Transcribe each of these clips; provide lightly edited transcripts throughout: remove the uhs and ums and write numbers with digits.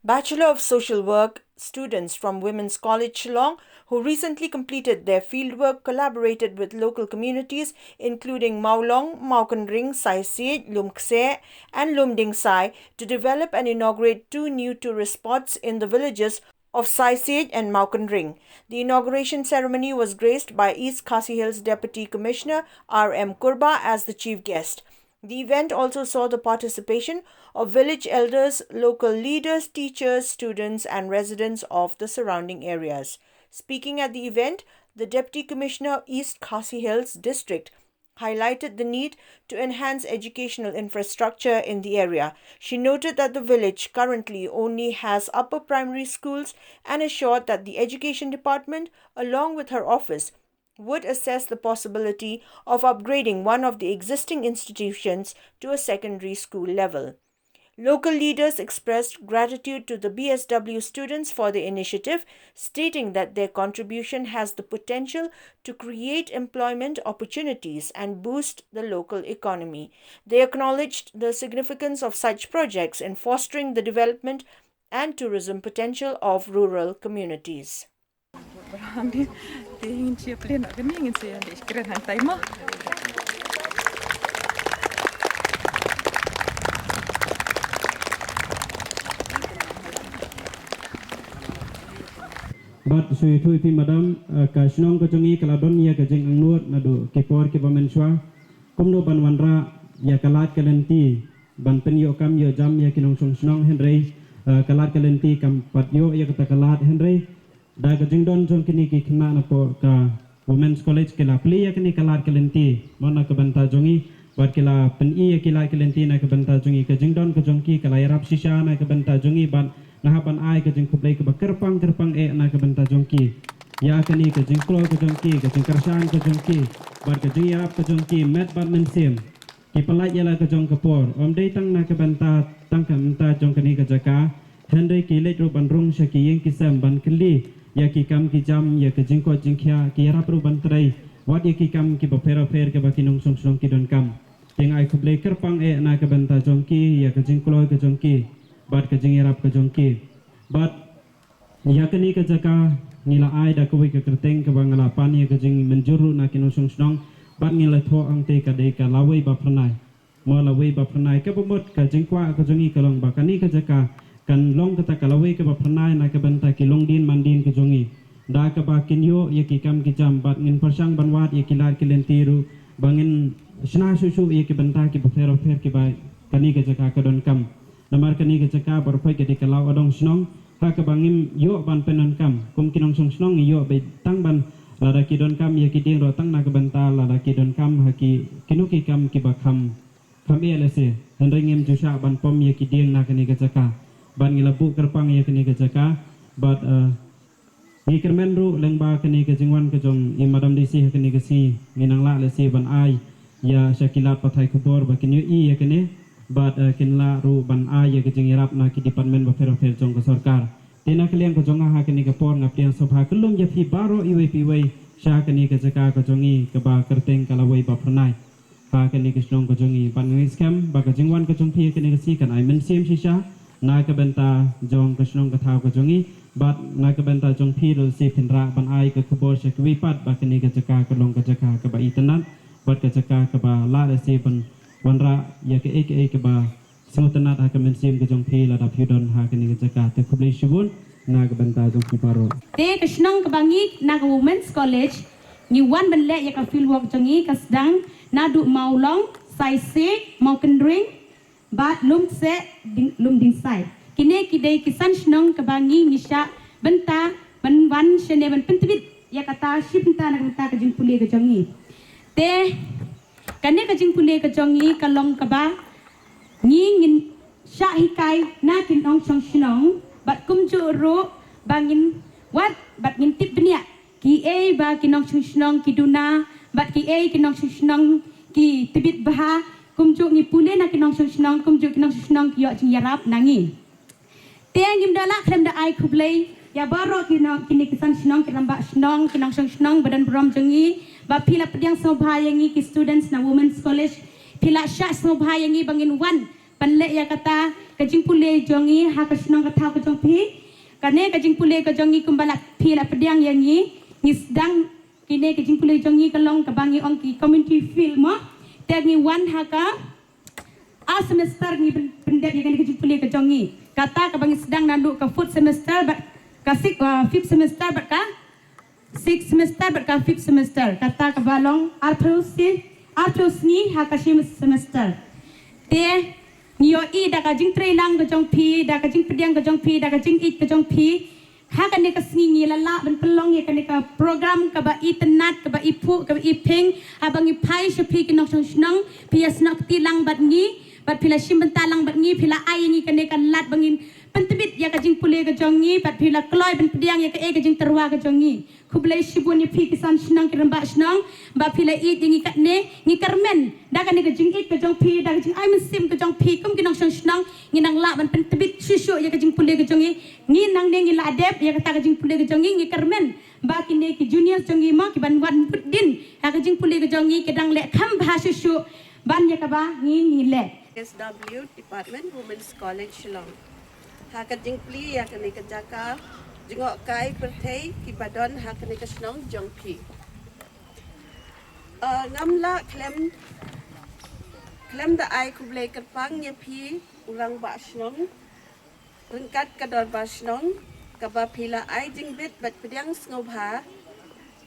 Bachelor of Social Work students from Women's College Shillong, who recently completed their fieldwork, collaborated with local communities including Maulong, Maukanring, Sai Siet, Lumkse, and Lumding Sai to develop and inaugurate two new tourist spots in the villages of Sai Siet and Maukanring. The inauguration ceremony was graced by East Khasi Hills Deputy Commissioner R.M. Kurba as the chief guest. The event also saw the participation of village elders, local leaders, teachers, students, and residents of the surrounding areas. Speaking at the event, the Deputy Commissioner of East Khasi Hills District highlighted the need to enhance educational infrastructure in the area. She noted that the village currently only has upper primary schools and assured that the Education Department, along with her office, would assess the possibility of upgrading one of the existing institutions to a secondary school level. Local leaders expressed gratitude to the BSW students for the initiative, stating that their contribution has the potential to create employment opportunities and boost the local economy. They acknowledged the significance of such projects in fostering the development and tourism potential of rural communities. Bat sui thui pi madam ka snong ka chungi kaladon ya ka jeng angnut nadu kepor ke bamenswa kumno banwanra ya kalat kalenti ban penyo kam yo jam ya kinong song snong henry kalat kalenti kam patyo ya kata kalat henry da ka jeng don jong kini ki khna na po ka women's college ke la pli ya kini kalat kalenti mona ka banta jongi bat ke la pen i ya kila kalenti na ka banta jongi ka jeng don ka jongki kala yarap sisa na ka banta jongi ban nahapan ai ke jeng kublai ke kerpang na ke benta jongki ya kani ke jeng klo ke jongki ke jeng kersan ke jongki bar ke jeng yarap ke jongki met bar mensim ki pelat yala ke jong kapor om dei tang na ke benta tang ke benta jong kani ke jaka hendai ki lek ro ban rong syaki yeng kisam ban keli ya ki kam ki jam ya ke jeng ko jeng khia ki yarap ro ban trai wat ya ki kam ki bapera fer ke bakinong song song ki don kam teng ai kublai kerpang na ke benta jongki ya ke jeng klo ke jongki bat ke jeng yarap ke jongki bat yakani ke jaka ngila ai da kuwi ke kerteng ke bangalapan ya ke jeng menjuru na kinong song snong bat ngila tho ang te ka de ka lawei ba pranai mo lawei ba pranai ke bomot ka jeng kwa ke jongi kalong bakani ke jaka kan long kata ka lawei ke ba pranai na ke benta ki long din mandin ke jongi da ka ba kinyo ya ki kam ki jam bat ngin persang banwat ya kilar ki lentiru bangin sna susu ya ki benta ki ba fer ki ba kani ke jaka ke don kam namar kani ke jaka berpai ke de kalau adong snong ha ke bangim yo ban penon kam kum kinong song snong yo be tang ban lada ki don kam ye ki ding ro tang na ke benta lada ki don kam ha ki kinuki kam ki bakam kam elese hendengem jusha ban pom ye ki ding na kani ke jaka ban ngilabu kerpang ye kani ke jaka but ni kermen ru lengba kani ke jingwan ke jong i madam disi ha kani ke si nginang la lese ban ai ya syakilat pathai kubor bakin yo i ye kani bat kinla ru ban a ye ke jeng yarap na ki department ba fer jong ka sarkar tena kliang ko jonga ha kini ke por ngap tiang sobha kelum je phi baro iwe piwe sha kini ke jaka ko jongi ke ba kerteng kala wei ba pranai ha kini ke snong ko jongi ban ngi scam ba ka jengwan ko jong phi kini ke si kan ai men sim sisa na ke benta jong ke snong ka thau ko jongi bat na ke benta jong phi ru si phinra ban ai ke kubor se kwi pat ba kini ke jaka ko long ke jaka ke ba itanan bat ke jaka ke ba la si ban wanra ya ke ke ba sengutanat ha ke mensim ke jong phi la da phudon ha ke ni ke jaka te kublai shibun na ke benta jong phi paro te ke snong ke bangi na ke women's college ni wan ben le ya ka field work jongi ka sedang na du maulong sai se mau kendring bat lum se lum ding sai kine ki dei kisan snong ke bangi nisha benta ban wan shene ban pentbit ya kata shipta na benta ke jing puli ke jongi te kane ka jing pule ka jongi ka long ka ba ngin sha hikai na kin ong chong shnong bat kum chu ro bangin wat bat ngin tip bnia ki e ba kin ong chong shnong ki duna bat ki e kin ong chong shnong ki tibit bah kum chu ngi pule na kin ong chong shnong kum chu kin ong chong shnong ki yo jing yarap nangi te ngim dala krem da ai kublai ya baro kin kini kisan shnong kin lamba shnong kin ong chong shnong badan brom jongi ba pila pediang sobhayangi ki students na women's college pila sha sobhayangi bangin wan panle ya kata kajing pule jongi ha kasnong kathau ka jong phi kane kajing pule ka jongi kumbalak phi la pediang yangi nisdang kine kajing pule jongi kalong kabangi ongki community field mo tengi wan ha ka a semester ni pendek yang kajing pule ka jongi kata kabangi sedang nandu ka fourth semester ka fifth semester ka sixth semester ka fifth semester kata kabalong arthus ni ha ka semester te Nyo I da kajing trailang kajong pi, da kajing pediang kajong pi, da kajing it kajong pi. Ha kan ka singi lala ben pelong ya kan ka program ka ba internet ka ba ipu ka ba iping abang ipai sepi kinok snong pi snok tilang bat ngi bat pila sim bentalang bat ngi pila ai ngi kan ka lat bangin pentebit ya kajing pule kajong ngi bat pila kloy ben pediang ya ka kajing terwa kajong ngi kublai sibun ya pi kisan snong kiramba snong ba pila it ngi katne ngi karmen da kan kajing it kajong pi da kajing ai mesim kajong pi kum kinok snong ngi nang la ban pentebit susu ya kajing pule kajong ngi nang ne ngi la adep ya kata kajing pule kajong ngi karmen ba kine ki junior jongi ma ki ban wan puddin ha kajing pule kajong ngi kedang le kham bha susu ban ya ka ba ngi le SW Department Women's College Shillong. Hakajing pli ya kani kajaka jengok kai pertei ki badon hakani kasnong jongpi. Ngamla klem da ai kuble kerpang ya pi urang ba snong rengkat kador ba snong kaba pila ai jingbit bat pediang snobha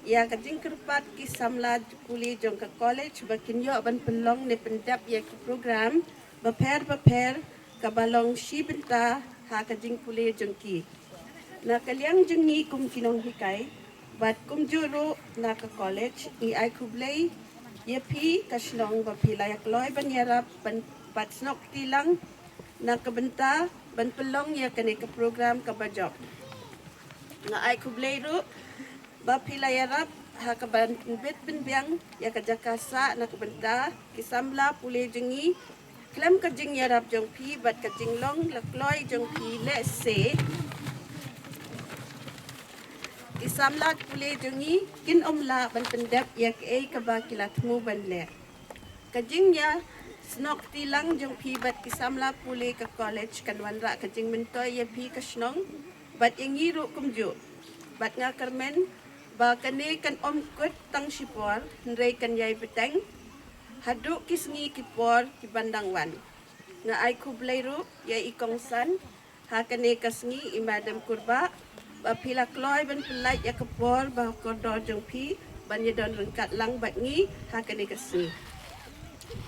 ya kajing kerpat ki samla kuli jong ka college bakin yo ban pelong ne pendap ya ki program baper kabalong shibenta ha kajing puli jong ki na kaliang jengi kum kinong hikai bat kum juro na ka college ni ai kublei ya pi kasnong ba pila yak loy ban yarap ban bat snok tilang na kabenta ban pelong ya kane ka program ka ba job na ai kublei ro ba pila yarap ha ka ban bit bin biang ya ka jakasa na kabenta kisamla puli jengi klem kajing yarap jong pi bat kajing long lakloy jong pi le se isamlat pule jongi kin omla ban pendap yak e kaba kilat mu ban le kajing ya snok tilang jong pi bat kisamla pule ka college kan wanra kajing mentoy ya pi kasnong bat ingi ru kumju bat nga karmen ba kane kan om kut tang sipor ndrei kan yai beteng hadu kisngi kipor ki bandang wan nga ai kublai ru ya ikongsan ha kane kasngi imadam kurba ba pila kloy ban pelai ya kepor ba kodor jong pi ban ya don rengkat lang bat ngi ha kane kasngi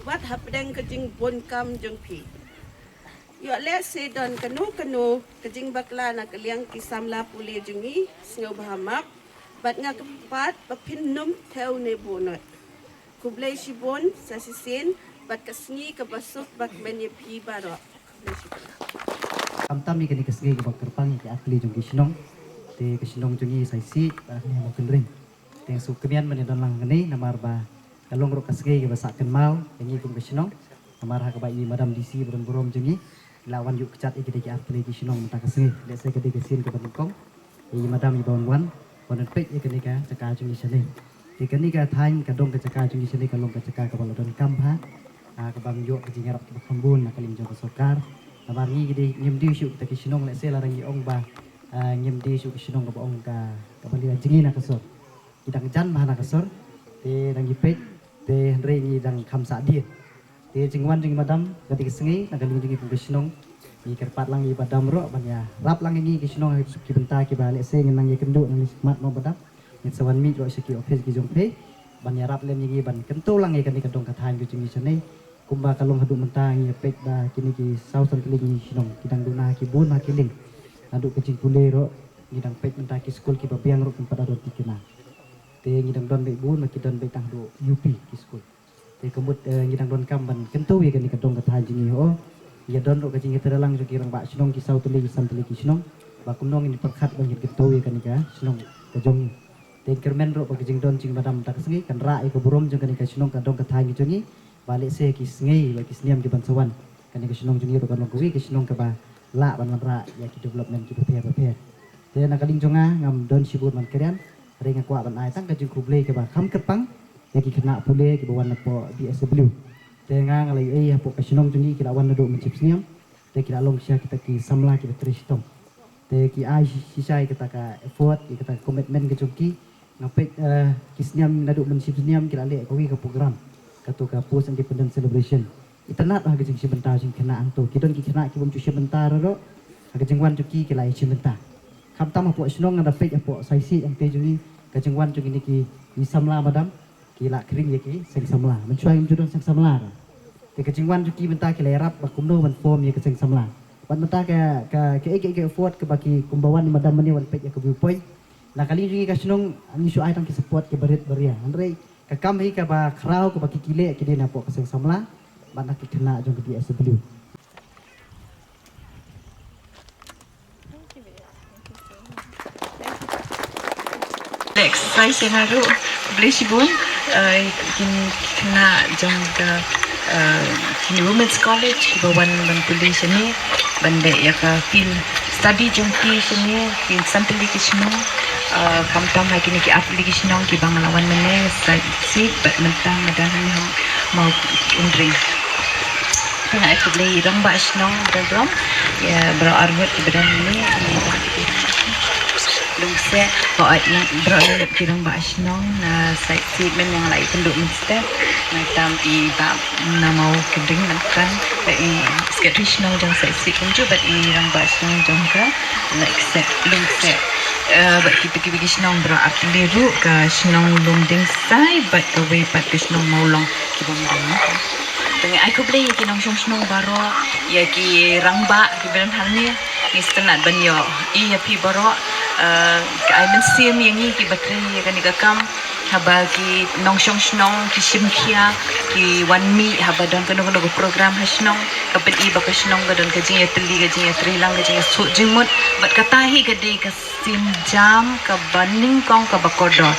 wat hapdeng kajing bon kam jong pi yo le se don kanu kajing bakla na kaliang kisamla puli jongi sngo bahamap bat nga kepat ba pinnum teu ne bonot kublai shibon sa sisin bat kasngi ke basuk bak menye pi baro Amtam ni kini kesngi ke bakar pang ki akli jong kisnong te kisnong jongi saisi ba ni mo kendring te su kemian men don lang ngeni namar ba kalong ro kesngi ke basak kenmal yangi kum kisnong namar ha ka ba i madam disi buron burom jongi lawan yuk kecat iki ki akli kisnong menta kesngi le se ke kesin ke bangkong i madam i bon wan bonan pek iki ka caka jongi sene Jika ni ka thain ka dong ka caka jungi sini ka long ka caka ka balodon kampha ka bang yo ka jingarap ka khambun na kalim jong ka sokar abar ni gidi nyem di shu ta ki sinong le se la rang ong ba nyem di shu ki sinong ka ong ka bali jingi na ka sor idang jan ma na ka sor te rang pek te re ni dang kham sa di te jingwan jing madam ka ti sengi na kalim jingi ki sinong ni kerpat lang i badam ro ban ya rap lang ni ki sinong ki benta ki ba le se nang ye kendu nang mat mo badam Nit sawan mi ro seki office ki jongpe ban yarap lem yigi ban kento lang e kan kadong kathan ki jingi sene kumba kalong hadu mentang ye pek da kini ki sausan kili ni sinong kidang duna ki bon ma kiling adu kecing kule ro ngidang pek mentang ki school ki babiang ro pada do tikina te ngidang don be bon ma ki don be tang do UP ki school te kembut ngidang don kam ban kento ye kan kadong kathan jingi ho ya don ro kecing teralang jo kirang ba sinong ki sautuli ki santuli ki sinong ba kumnong ini perkhat ban kento ye kan ka sinong kajong Tengkermen ro pagi jing don jing madam tak sengi kan ra ko burom jeng kan sinong ka dong ka thai jongi balik se ki sengi ba ki sniam ki bansawan kan ka sinong jongi ro kan kuwi ki sinong ka ba la ban ra ya ki development ki prepare te na kaling jonga ngam don sibut man kerian ring kwa ban ai tang ka jing kuble ka ba kham kepang ya ki kena pule ki bawan po DSW te nga ngalai ai po ka sinong jongi ki lawan do mencip sniam te kira long sia kita ki samla ki tristom te ki ai sisai kita ka effort kita ka commitment ke joki ngapet kisniam nadu mensip sniam kira le ko ke program katu ka post independence celebration itanat ha gejing sebentar sing kena anto kidon ki kena ki bom cu sebentar ro ha gejing wan joki ki lai sebentar kam tam apo snong ngada pek apo saisi yang te jungi gejing wan joki ni ki ni samla madam ki la kering ye ki sing samla mencuai judon sing samla te gejing wan joki bentar ki lerap ba kumno ban form ye ke sing samla ban bentar ke effort ke baki kumbawan ni madam ni wan pek ya ke viewpoint na kali jungi ka snong ni su ai tang ki support ke berit beria andre ka kam hi ka ba krau ke baki kile ke dina po ke sing samla ban nak kena jong ke SW exercise yang haru boleh sibun kena jong ke kini women's college bawan bantulis ni bandai ya ka feel study jong ki sini feel sampling ki sino kam tam hai kini ki application nong ki bang lawan mene si bat mentang madan ni mau undring tengah aku beli rong ba snong dan ya bro arbet ki badan ni lungse baat yang berada di dalam basnong na site treatment yang lain penduk mesti macam iba nama keding makan i sketrishnong jang site treatment juga i dalam basnong jang ka like set lungse bat kita kibigi snong berarti liru ka snong lungding sai bat away pat snong maulong kibang dong tengah aku beli ki nong snong baro ya ki rangba ki beran halnya ni stenat banyo i ya pi baro I mensim yang ni ki bateri kan ikam haba ki nong snong ki simkia ki one mi haba don kono program hasnong kapet i baka snong gadon kajing ya trilang kajing su jimut bat katahi gade ka sim jam ka baning kong ka bakodot